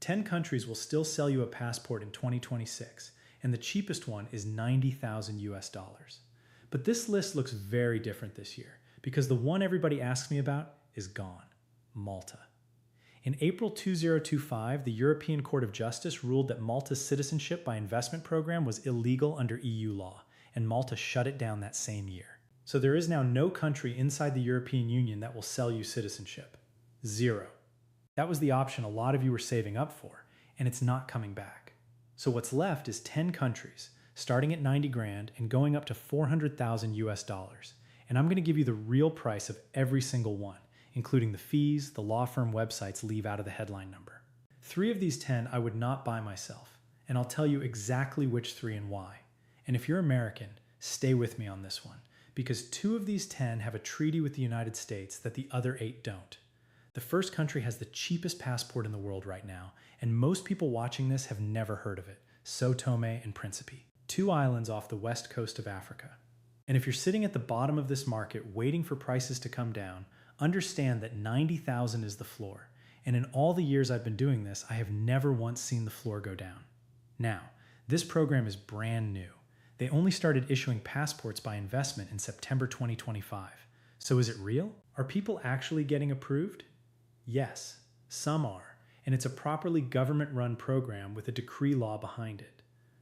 10 countries will still sell you a passport in 2026, and the cheapest one is 90,000 US dollars. But this list looks very different this year, because the one everybody asks me about is gone: Malta. In April 2025, the European Court of Justice ruled that Malta's citizenship by investment program was illegal under EU law, and Malta shut it down that same year. So there is now no country inside the European Union that will sell you citizenship. Zero. That was the option a lot of you were saving up for, and it's not coming back. So what's left is 10 countries, starting at 90 grand and going up to 400,000 US dollars. And I'm going to give you the real price of every single one, including the fees the law firm websites leave out of the headline number. 3 of these 10 I would not buy myself, and I'll tell you exactly which 3 and why. And if you're American, stay with me on this one, because 2 of these 10 have a treaty with the United States that the other 8 don't. The first country has the cheapest passport in the world right now, and most people watching this have never heard of it: Sao Tome and Principe, 2 islands off the west coast of Africa. And if you're sitting at the bottom of this market waiting for prices to come down, understand that 90,000 is the floor, and in all the years I've been doing this, I have never once seen the floor go down. Now, this program is brand new. They only started issuing passports by investment in September 2025. So is it real? Are people actually getting approved? Yes, some are, and it's a properly government-run program with a decree law behind it.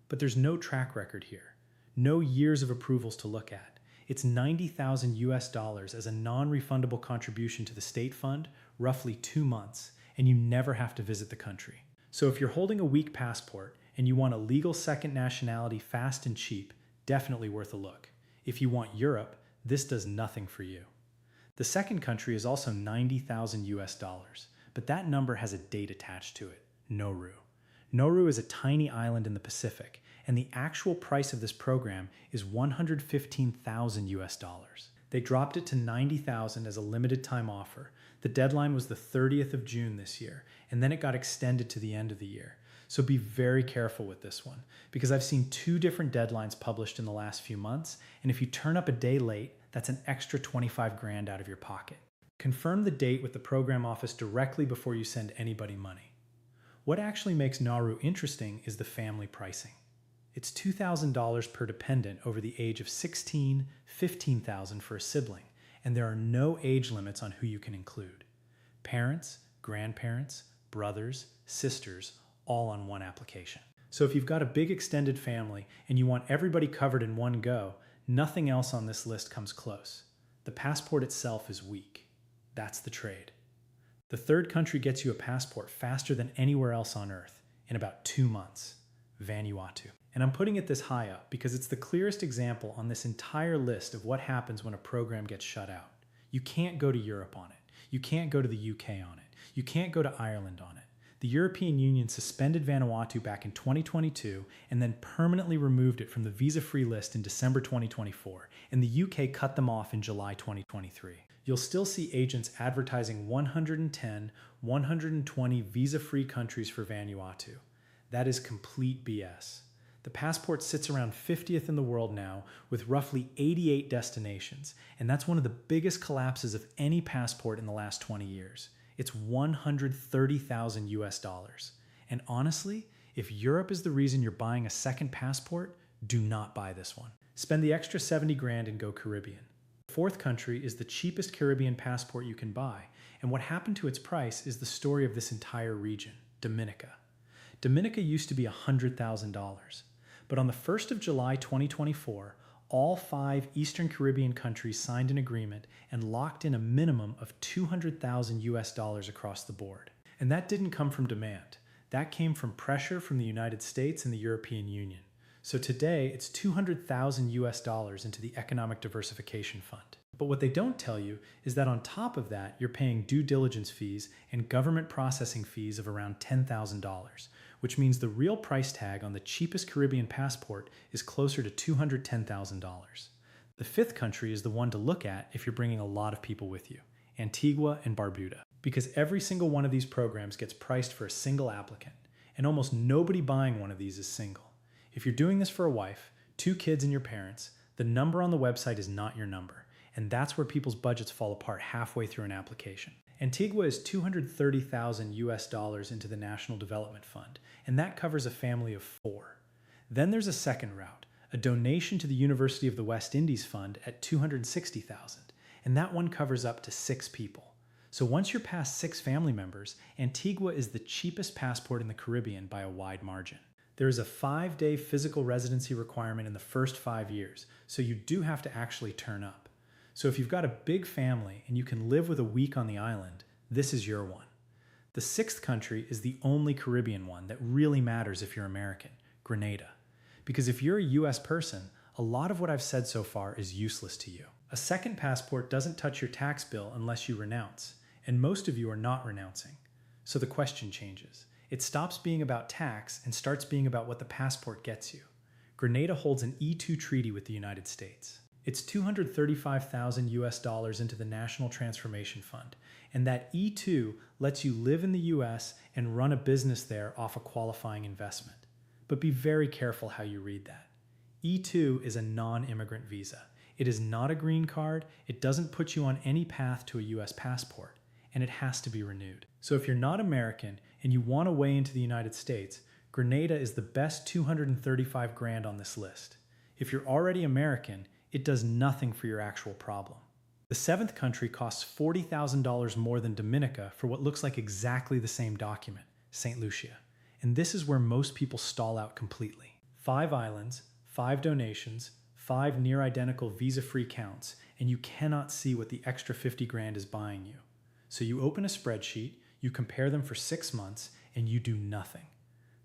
But there's no track record here, no years of approvals to look at. It's 90,000 US dollars as a non-refundable contribution to the state fund, roughly 2 months, and you never have to visit the country. So if you're holding a weak passport and you want a legal second nationality fast and cheap, definitely worth a look. If you want Europe, this does nothing for you. The second country is also 90,000 US dollars, but that number has a date attached to it: Nauru. Nauru is a tiny island in the Pacific, and the actual price of this program is 115,000 US dollars. They dropped it to 90,000 as a limited time offer. The deadline was the 30th of June this year, and then it got extended to the end of the year. So be very careful with this one, because I've seen 2 different deadlines published in the last few months, and if you turn up a day late, that's an extra 25 grand out of your pocket. Confirm the date with the program office directly before you send anybody money. What actually makes Nauru interesting is the family pricing. It's $2,000 per dependent over the age of 16, $15,000 for a sibling, and there are no age limits on who you can include. Parents, grandparents, brothers, sisters, all on one application. So if you've got a big extended family and you want everybody covered in one go, nothing else on this list comes close. The passport itself is weak. That's the trade. The third country gets you a passport faster than anywhere else on Earth, in about 2 months: Vanuatu. And I'm putting it this high up because it's the clearest example on this entire list of what happens when a program gets shut out. You can't go to Europe on it. You can't go to the UK on it. You can't go to Ireland on it. The European Union suspended Vanuatu back in 2022 and then permanently removed it from the visa-free list in December 2024, and the UK cut them off in July 2023. You'll still see agents advertising 110, 120 visa-free countries for Vanuatu. That is complete BS. The passport sits around 50th in the world now, with roughly 88 destinations, and that's one of the biggest collapses of any passport in the last 20 years. It's 130,000 US dollars. And honestly, if Europe is the reason you're buying a second passport, do not buy this one. Spend the extra 70 grand and go Caribbean. The fourth country is the cheapest Caribbean passport you can buy, and what happened to its price is the story of this entire region: Dominica. Dominica used to be $100,000, but on the 1st of July 2024, all 5 Eastern Caribbean countries signed an agreement and locked in a minimum of 200,000 US dollars across the board. And that didn't come from demand. That came from pressure from the United States and the European Union. So today, it's 200,000 US dollars into the Economic Diversification Fund. But what they don't tell you is that on top of that, you're paying due diligence fees and government processing fees of around $10,000, which means the real price tag on the cheapest Caribbean passport is closer to $210,000. The fifth country is the one to look at if you're bringing a lot of people with you: Antigua and Barbuda. Because every single one of these programs gets priced for a single applicant, and almost nobody buying one of these is single. If you're doing this for a wife, 2 kids, and your parents, the number on the website is not your number, and that's where people's budgets fall apart halfway through an application. Antigua is 230,000 US dollars into the National Development Fund, and that covers a family of 4. Then there's a second route, a donation to the University of the West Indies Fund at 260,000, and that one covers up to 6 people. So once you're past 6 family members, Antigua is the cheapest passport in the Caribbean by a wide margin. There is a 5-day physical residency requirement in the first 5 years, so you do have to actually turn up. So if you've got a big family and you can live with a week on the island, this is your one. The 6th country is the only Caribbean one that really matters if you're American, Grenada. Because if you're a US person, a lot of what I've said so far is useless to you. A second passport doesn't touch your tax bill unless you renounce, and most of you are not renouncing. So the question changes. It stops being about tax and starts being about what the passport gets you. Grenada holds an E2 treaty with the United States. It's 235,000 US dollars into the National Transformation Fund, and that E2 lets you live in the US and run a business there off a qualifying investment. But be very careful how you read that. E2 is a non-immigrant visa. It is not a green card, it doesn't put you on any path to a US passport, and it has to be renewed. So if you're not American and you want a way into the United States, Grenada is the best 235 grand on this list. If you're already American, it does nothing for your actual problem. The 7th country costs $40,000 more than Dominica for what looks like exactly the same document, St. Lucia. And this is where most people stall out completely. 5 islands, 5 donations, 5 near-identical visa-free counts, and you cannot see what the extra 50 grand is buying you. So you open a spreadsheet, you compare them for 6 months, and you do nothing.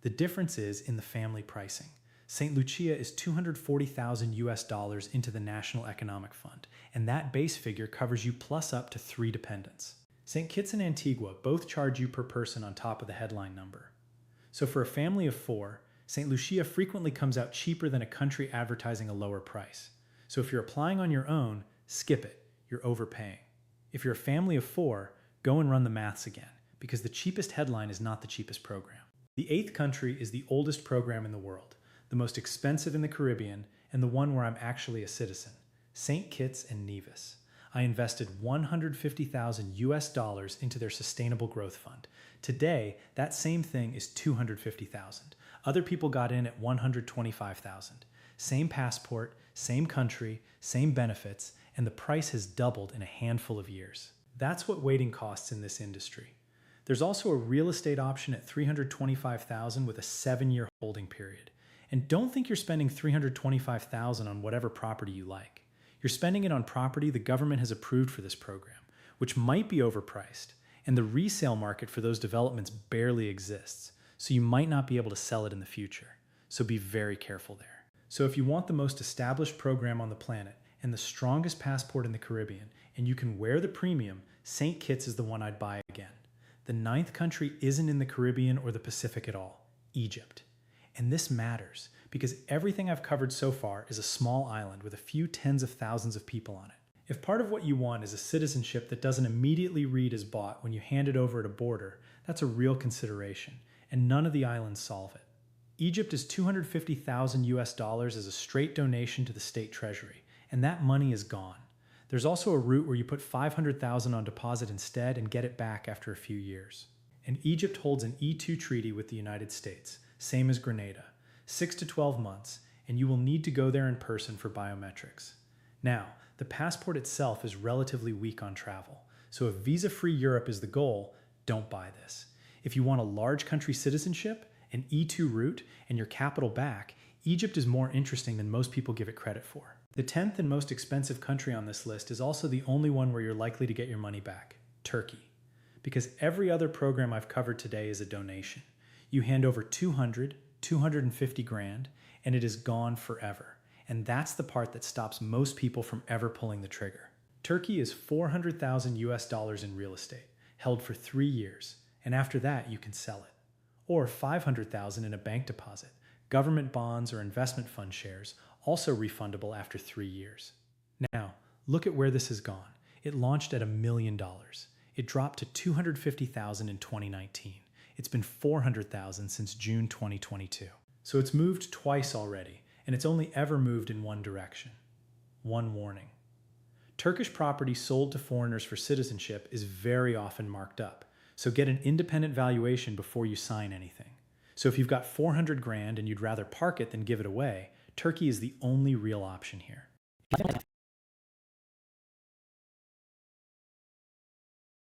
The difference is in the family pricing. St. Lucia is 240,000 US dollars into the National Economic Fund, and that base figure covers you plus up to 3 dependents. St. Kitts and Antigua both charge you per person on top of the headline number. So for a family of 4, St. Lucia frequently comes out cheaper than a country advertising a lower price. So if you're applying on your own, skip it, you're overpaying. If you're a family of 4, go and run the maths again, because the cheapest headline is not the cheapest program. The 8th country is the oldest program in the world, the most expensive in the Caribbean, and the one where I'm actually a citizen, St. Kitts and Nevis. I invested 150,000 US dollars into their Sustainable Growth Fund. Today, that same thing is 250,000. Other people got in at 125,000. Same passport, same country, same benefits, and the price has doubled in a handful of years. That's what waiting costs in this industry. There's also a real estate option at 325,000 with a 7-year holding period. And don't think you're spending 325,000 on whatever property you like. You're spending it on property the government has approved for this program, which might be overpriced, and the resale market for those developments barely exists, so you might not be able to sell it in the future. So be very careful there. So if you want the most established program on the planet and the strongest passport in the Caribbean, and you can wear the premium, St. Kitts is the one I'd buy again. The 9th country isn't in the Caribbean or the Pacific at all, Egypt. And this matters because everything I've covered so far is a small island with a few tens of thousands of people on it. If part of what you want is a citizenship that doesn't immediately read as bought when you hand it over at a border, that's a real consideration, and none of the islands solve it. Egypt is 250,000 US dollars as a straight donation to the state treasury, and that money is gone. There's also a route where you put 500,000 on deposit instead and get it back after a few years. And Egypt holds an E2 treaty with the United States, same as Grenada, 6 to 12 months, and you will need to go there in person for biometrics. Now, the passport itself is relatively weak on travel, so if visa-free Europe is the goal, don't buy this. If you want a large country citizenship, an E2 route, and your capital back, Egypt is more interesting than most people give it credit for. The 10th and most expensive country on this list is also the only one where you're likely to get your money back, Turkey. Because every other program I've covered today is a donation. You hand over 250 grand, and it is gone forever. And that's the part that stops most people from ever pulling the trigger. Turkey is 400,000 US dollars in real estate, held for 3 years, and after that you can sell it. Or 500,000 in a bank deposit, government bonds or investment fund shares, also refundable after 3 years. Now, look at where this has gone. It launched at $1 million. It dropped to 250,000 in 2019. It's been 400,000 since June 2022. So it's moved twice already, and it's only ever moved in one direction. One warning. Turkish property sold to foreigners for citizenship is very often marked up, so get an independent valuation before you sign anything. So if you've got 400 grand and you'd rather park it than give it away, Turkey is the only real option here.